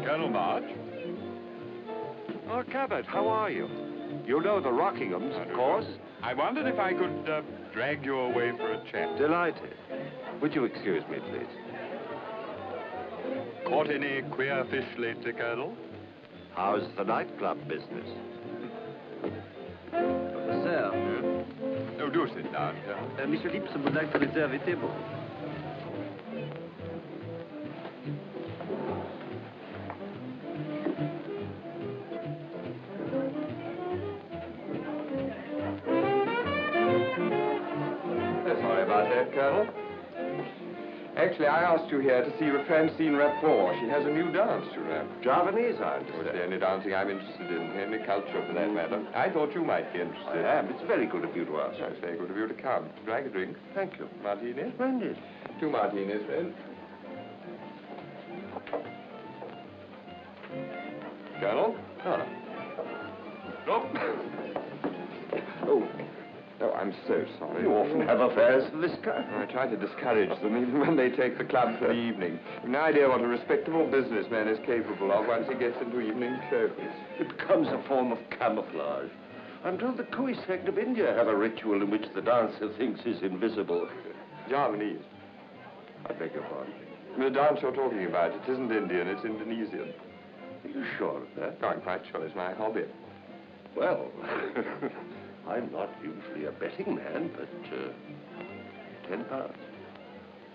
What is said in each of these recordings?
Colonel March? Oh, Cabot, how are you? You know the Rockinghams, of course. I wondered if I could drag you away for a chat. Delighted. Would you excuse me, please? Caught any queer fish lately, Colonel? How's the nightclub business? Sir. Oh, do sit down, Colonel. Monsieur Lipson would like to reserve a table. Sorry about that, Colonel. Actually, I asked you here to see Francine Rapport. She has a new dance to rap. Javanese, I It's understand. the only dancing I'm interested in, any culture for that matter. I thought you might be interested. I am. It's very good of you to ask. It's very good of you to come. Would you like a drink? Thank you. Martinis? Splendid. 2 martinis, then. Colonel? Ah. Nope. Oh. Oh, I'm so sorry. You often have affairs of this kind. I try to discourage them even when they take the club for the evening. You've no idea what a respectable businessman is capable of once he gets into evening service. It becomes a form of camouflage. I'm told the Kui sect of India have a ritual in which the dancer thinks he's invisible. Javanese. I beg your pardon. The dance you're talking about, it isn't Indian, it's Indonesian. Are you sure of that? Oh, I'm quite sure it's my hobby. Well, I'm not usually a betting man, but £10.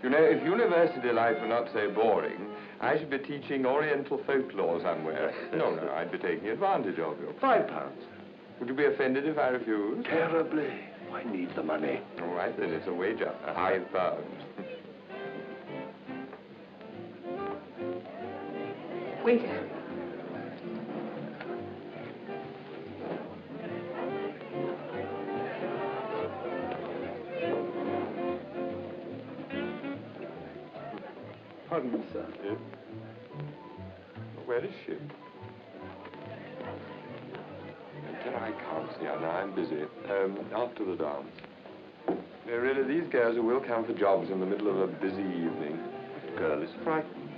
You know, if university life were not so boring, I should be teaching Oriental folklore somewhere. No, I'd be taking advantage of you. £5. Would you be offended if I refused? Terribly. I need the money. All right, then it's a wager. £5. Waiter. Pardon me, sir. Yes? Where is she? Until I can't see her now, I'm busy. After the dance. No, really, these girls who will come for jobs in the middle of a busy evening. The girl is frightened.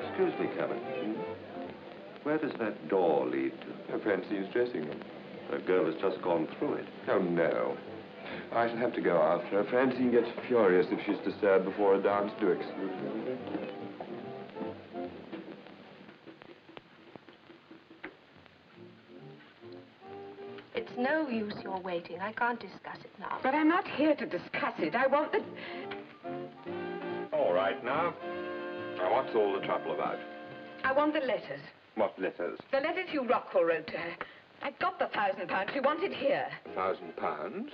Excuse me, Cabot. Where does that door lead to? Francine's dressing room. The girl has just gone through it. Oh, no. I shall have to go after her. Francine gets furious if she's disturbed before a dance. Do excuse me. It's no use your waiting. I can't discuss it now. But I'm not here to discuss it. I want the... All right, now. Now, what's all the trouble about? I want the letters. What letters? The letters Hugh Rockwell wrote to her. I got the £1,000 she wanted here. £1,000?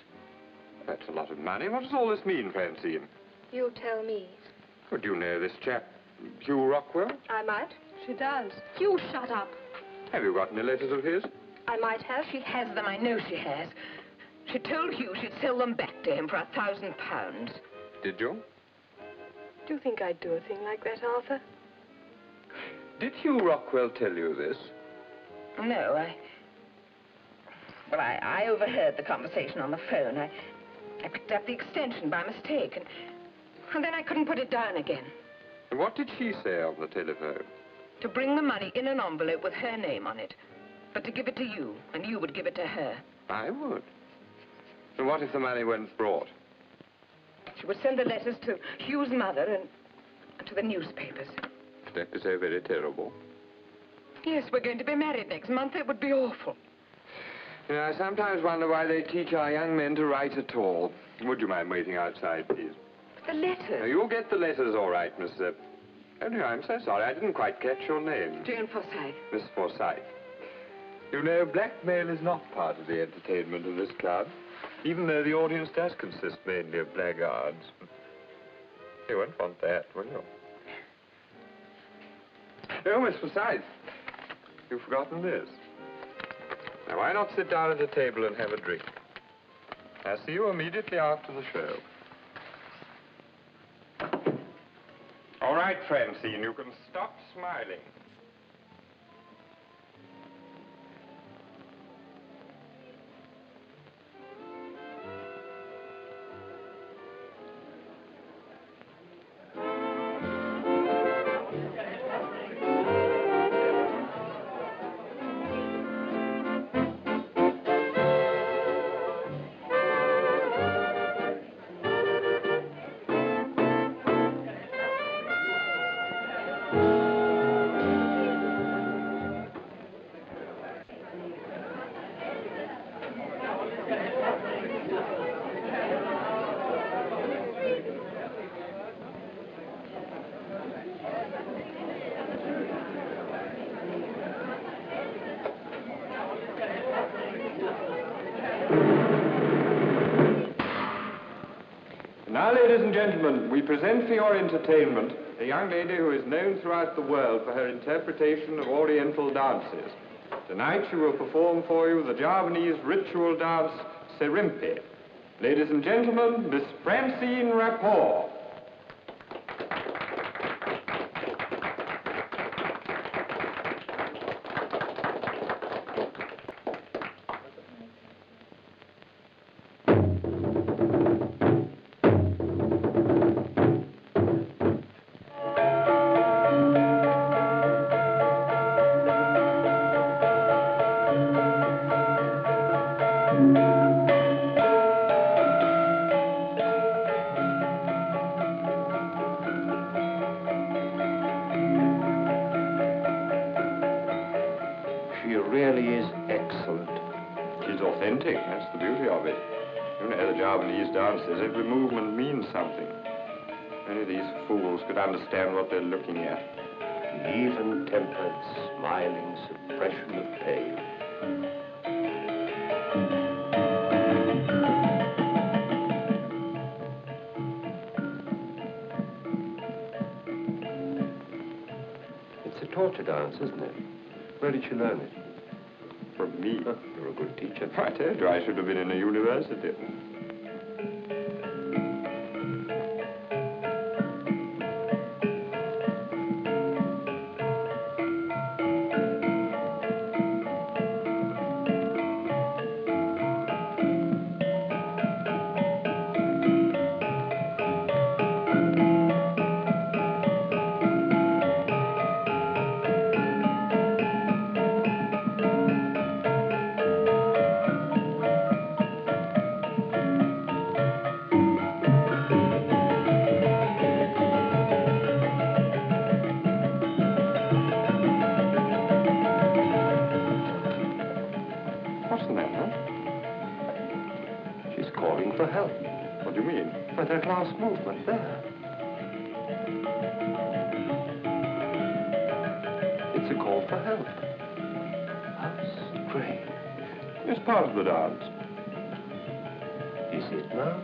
That's a lot of money. What does all this mean, Francine? You tell me. Well, do you know this chap, Hugh Rockwell? I might. She does. You shut up. Have you got any letters of his? I might have. She has them. I know she has. She told Hugh she'd sell them back to him for £1,000. Did you? Do you think I'd do a thing like that, Arthur? Did Hugh Rockwell tell you this? No, I overheard the conversation on the phone. I picked up the extension by mistake, and then I couldn't put it down again. And what did she say on the telephone? To bring the money in an envelope with her name on it, but to give it to you, and you would give it to her. I would. And what if the money weren't brought? She would send the letters to Hugh's mother and to the newspapers. That is so very terrible. Yes, we're going to be married next month. It would be awful. You know, I sometimes wonder why they teach our young men to write at all. Would you mind waiting outside, please? The letters? Now, you'll get the letters all right, Miss... Oh, no, I'm so sorry. I didn't quite catch your name. Jane Forsyth. Miss Forsyth. You know, blackmail is not part of the entertainment of this club, even though the audience does consist mainly of blackguards. You won't want that, will you? Oh, Miss Forsyth, you've forgotten this. Now, why not sit down at the table and have a drink? I'll see you immediately after the show. All right, Francine, you can stop smiling. Now, ladies and gentlemen, we present for your entertainment a young lady who is known throughout the world for her interpretation of Oriental dances. Tonight she will perform for you the Javanese ritual dance, Serimpi. Ladies and gentlemen, Miss Francine Rapport. Every movement means something. Only these fools could understand what they're looking at. The even-tempered, smiling suppression of pain. It's a torture dance, isn't it? Where did you learn it? From me. Huh, you're a good teacher. I told you I should have been in a university. That last movement there. It's a call for help. How strange. It's part of the dance. Is it now?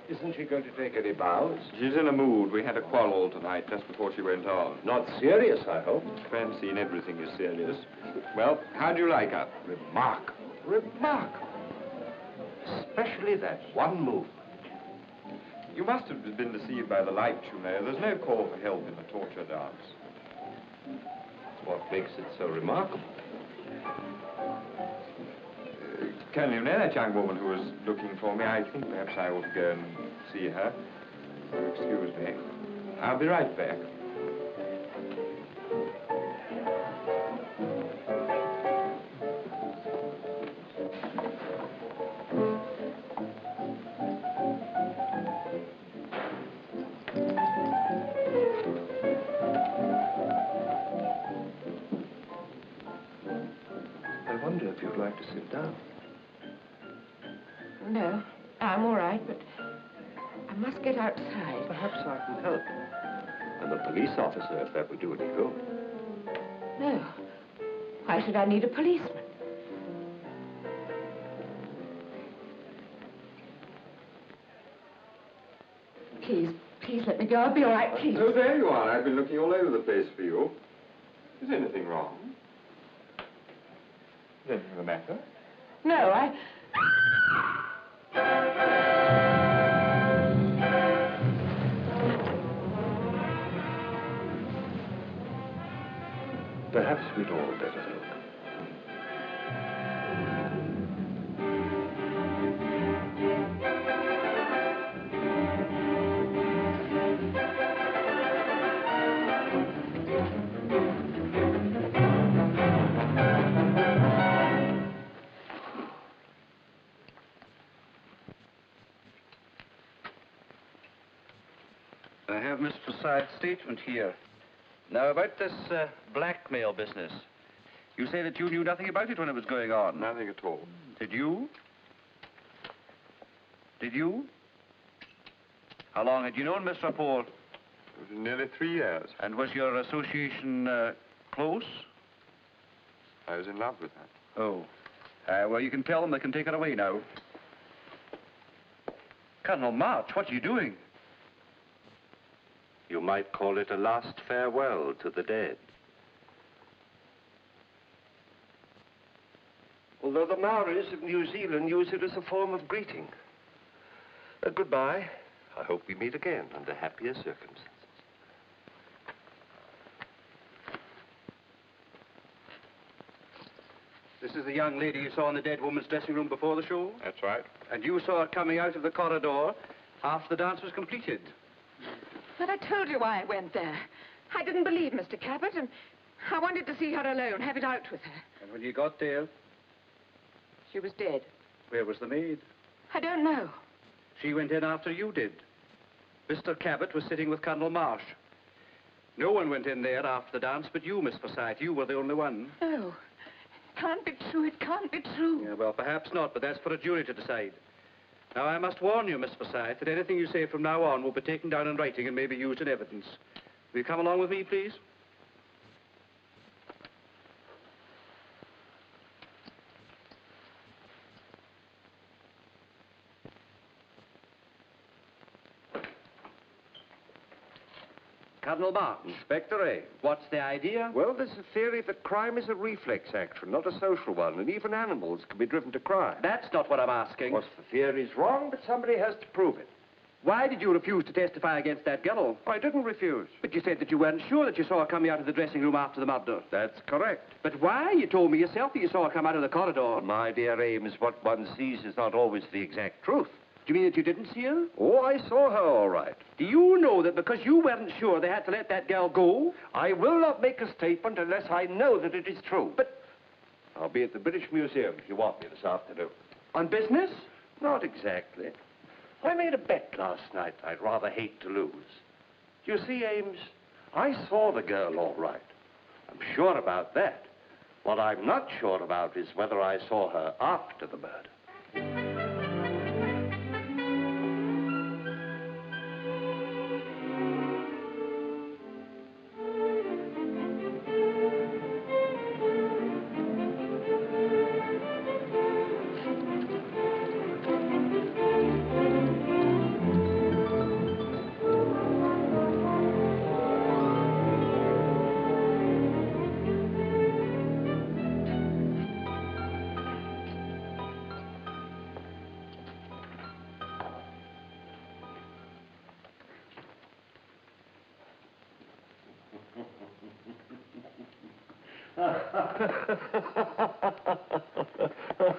Isn't she going to take any bows? She's in a mood. We had a quarrel tonight just before she went on. Not serious, I hope. Francine, everything is serious. Well, how do you like her? Remarkable. Remarkable. Especially that one movement. You must have been deceived by the light, you know. There's no call for help in a torture dance. That's what makes it so remarkable. Colonel, you know that young woman who was looking for me? I think perhaps I ought to go and see her. Excuse me. I'll be right back. I wonder if you'd like to sit down. No, I'm all right, but I must get outside. Perhaps I can help. I'm a police officer, if that would do any good. No. Why should I need a policeman? Please let me go. I'll be all right, please. Oh, there you are. I've been looking all over the place for you. Is anything wrong? Is anything the matter? No, Perhaps we'd all better look. I have Miss Forsythe's statement here. Now, about this blackmail business. You say that you knew nothing about it when it was going on. Nothing at all. Did you? Did you? How long had you known Miss Rapport? It was nearly 3 years. And was your association close? I was in love with her. Oh. Well, you can tell them they can take her away now. Colonel March, what are you doing? You might call it a last farewell to the dead. Although the Maoris of New Zealand use it as a form of greeting. Goodbye. I hope we meet again under happier circumstances. This is the young lady you saw in the dead woman's dressing room before the show? That's right. And you saw her coming out of the corridor after the dance was completed? But I told you why I went there. I didn't believe Mr. Cabot, and I wanted to see her alone, have it out with her. And when you got there, She was dead. where was the maid? I don't know. She went in after you did. Mr. Cabot was sitting with Colonel Marsh. No one went in there after the dance but you, Miss Forsyth. You were the only one. No. Can't be true. It can't be true. Yeah, well, perhaps not, but that's for a jury to decide. Now, I must warn you, Miss Forsyth, that anything you say from now on will be taken down in writing and may be used in evidence. Will you come along with me, please? Colonel Martin. Inspector Ames. What's the idea? Well, there's a theory that crime is a reflex action, not a social one, and even animals can be driven to crime. That's not what I'm asking. Of course, the theory's wrong, but somebody has to prove it. Why did you refuse to testify against that girl? I didn't refuse. But you said that you weren't sure that you saw her coming out of the dressing room after the murder. That's correct. But why? You told me yourself that you saw her come out of the corridor. My dear Ames, what one sees is not always the exact truth. Do you mean that you didn't see her? Oh, I saw her all right. Do you know that because you weren't sure they had to let that girl go? I will not make a statement unless I know that it is true. But I'll be at the British Museum if you want me this afternoon. on business? Not exactly. I made a bet last night I'd rather hate to lose. You see, Ames, I saw the girl all right. I'm sure about that. What I'm not sure about is whether I saw her after the murder.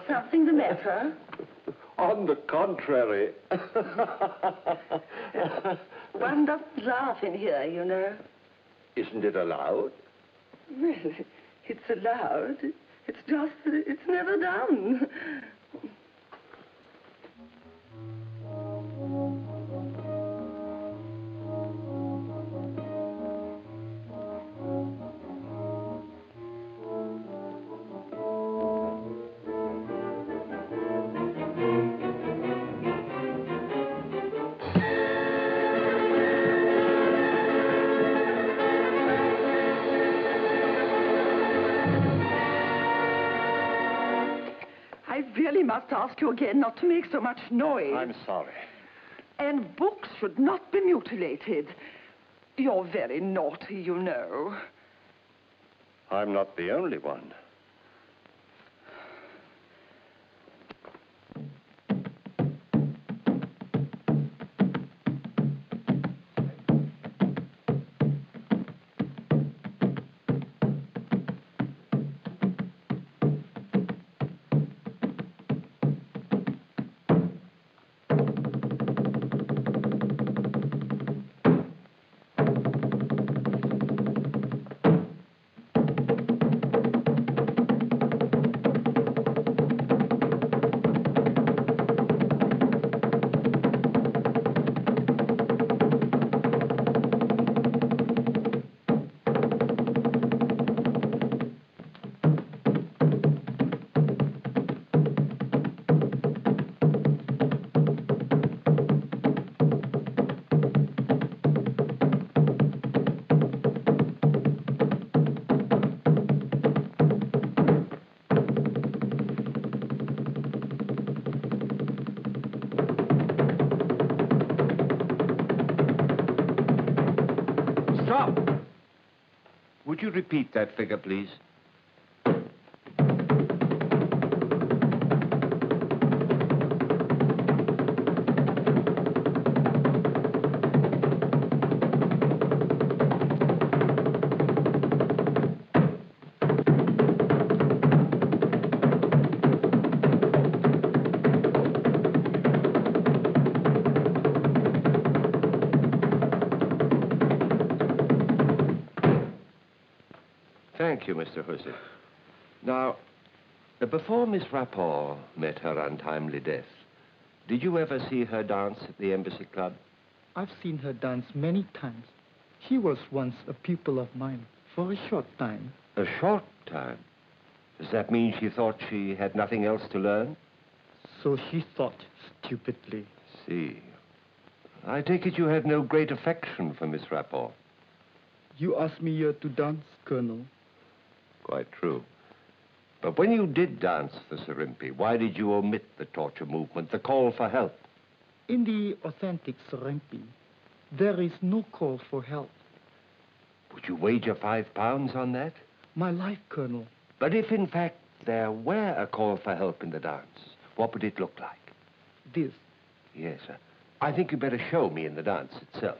Something the matter? On the contrary. One doesn't laugh in here, you know. Isn't it allowed? Well, it's allowed. It's just that it's never done. Must ask you again not to make so much noise. I'm sorry. And books should not be mutilated. You're very naughty, you know. I'm not the only one. Would you repeat that figure, please? Thank you, Mr. Hussey. Now, before Miss Rapport met her untimely death, did you ever see her dance at the Embassy Club? I've seen her dance many times. She was once a pupil of mine for a short time. A short time? Does that mean she thought she had nothing else to learn? So she thought, stupidly. See. I take it you had no great affection for Miss Rapport. You asked me here to dance, Colonel. Quite true. But when you did dance the Serimpi, why did you omit the torture movement, the call for help? In the authentic Serimpi, there is no call for help. Would you wager £5 on that? My life, Colonel. But if, in fact, there were a call for help in the dance, what would it look like? This. Yes, sir. I think you'd better show me in the dance itself.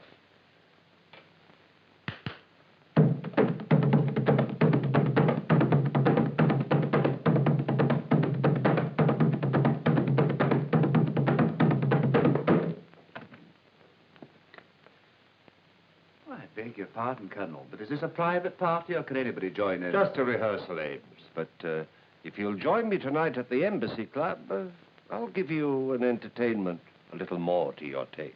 I beg your pardon, Colonel, but is this a private party or can anybody join in? Just a rehearsal, Ames. But if you'll join me tonight at the Embassy Club, I'll give you an entertainment a little more to your taste.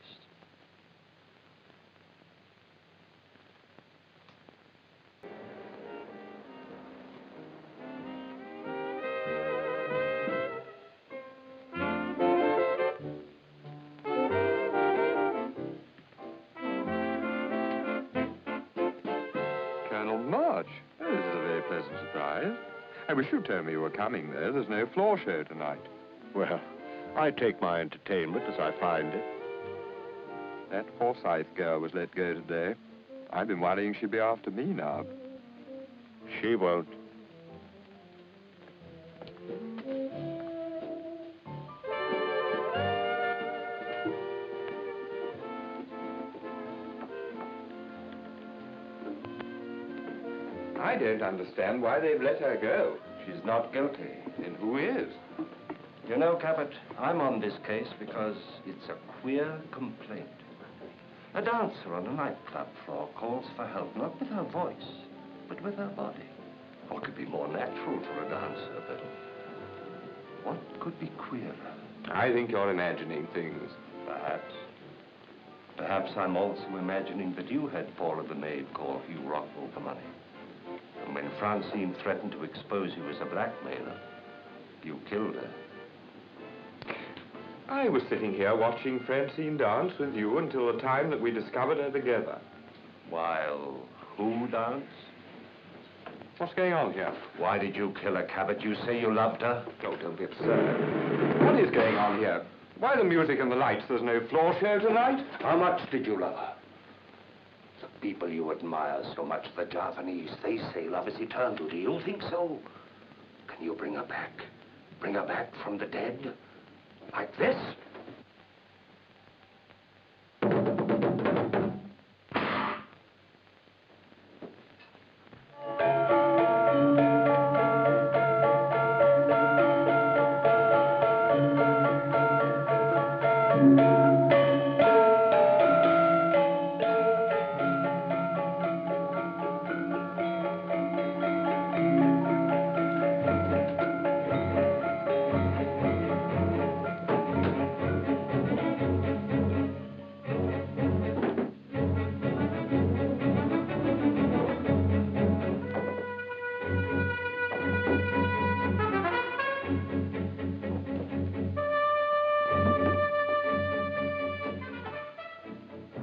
I wish you'd told me you were coming, though. There's no floor show tonight. Well, I take my entertainment as I find it. That Forsyth girl was let go today. I've been worrying she'd be after me now. She won't. I don't understand why they've let her go. She's not guilty. Then who is? You know, Cabot, I'm on this case because it's a queer complaint. A dancer on a nightclub floor calls for help, not with her voice, but with her body. What could be more natural for a dancer, but what could be queerer? I think you're imagining things. Perhaps. Perhaps I'm also imagining that you had Paula the maid call Hugh Rockwell for money. And when Francine threatened to expose you as a blackmailer, you killed her. I was sitting here watching Francine dance with you until the time that we discovered her together. While who danced? What's going on here? Why did you kill her, Cabot? You say you loved her? Oh, don't be absurd. What is going on here? Why the music and the lights? There's no floor show tonight? How much did you love her? The people you admire so much, the Javanese, they say love is eternal. Do you think so? Can you bring her back? Bring her back from the dead? Like this?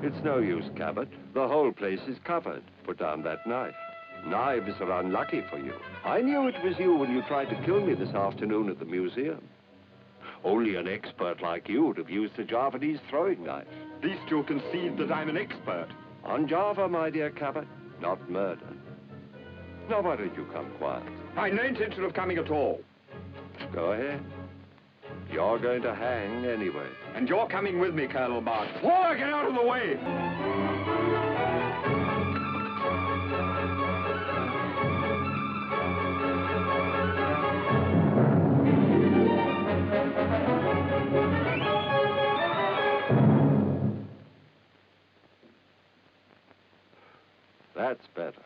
It's no use, Cabot. The whole place is covered. Put down that knife. Knives are unlucky for you. I knew it was you when you tried to kill me this afternoon at the museum. Only an expert like you would have used a Javanese throwing knife. At least you'll concede that I'm an expert. On Java, my dear Cabot, not murder. Now, why don't you come quiet? I had no intention of coming at all. Go ahead. You're going to hang anyway. And you're coming with me, Colonel Marne. Whoa, get out of the way! That's better.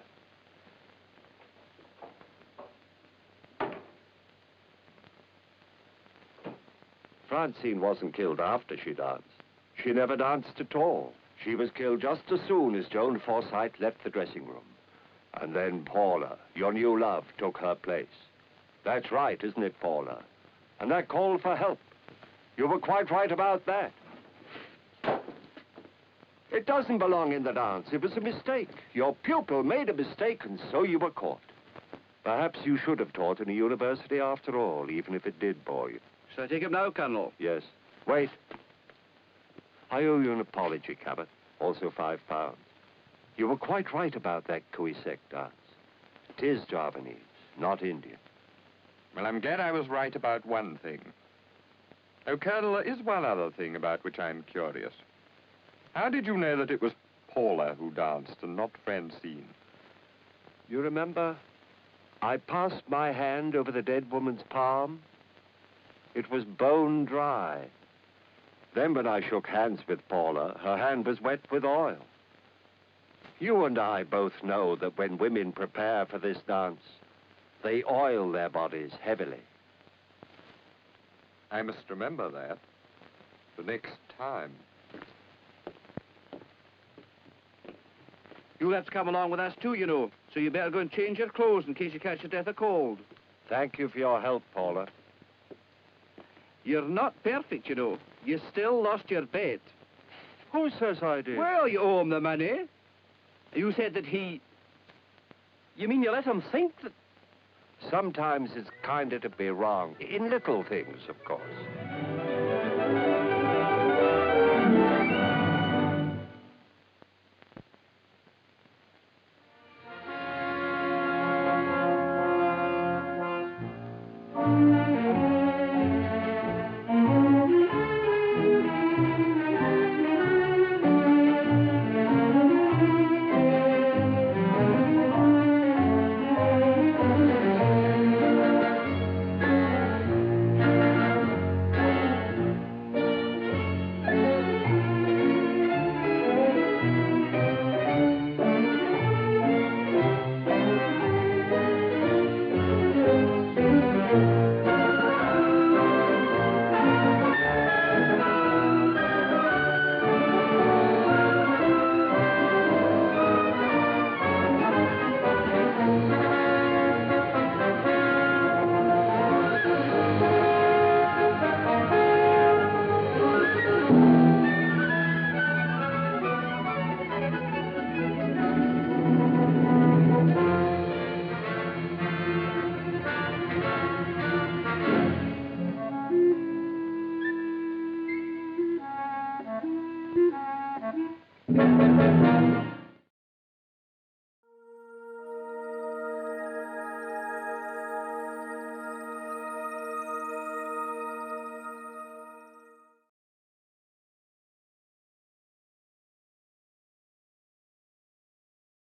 Francine wasn't killed after she danced. She never danced at all. She was killed just as soon as Joan Forsythe left the dressing room. And then Paula, your new love, took her place. That's right, isn't it, Paula? And that call for help. You were quite right about that. It doesn't belong in the dance. It was a mistake. Your pupil made a mistake, and so you were caught. Perhaps you should have taught in a university after all, even if it did bore you. Shall I take him now, Colonel? Yes. Wait. I owe you an apology, Cabot. Also £5. You were quite right about that Cuiseq dance. 'Tis Javanese, not Indian. Well, I'm glad I was right about one thing. Oh, Colonel, there is one other thing about which I'm curious. How did you know that it was Paula who danced and not Francine? You remember? I passed my hand over the dead woman's palm. It was bone dry. Then when I shook hands with Paula, her hand was wet with oil. You and I both know that when women prepare for this dance, they oil their bodies heavily. I must remember that. The next time. You'll have to come along with us too, you know. So you better go and change your clothes in case you catch a death of cold. Thank you for your help, Paula. You're not perfect, you know. You still lost your bet. Who says I did? Well, you owe him the money. You said that he... You mean you let him think that... Sometimes it's kinder to be wrong. In little things, of course.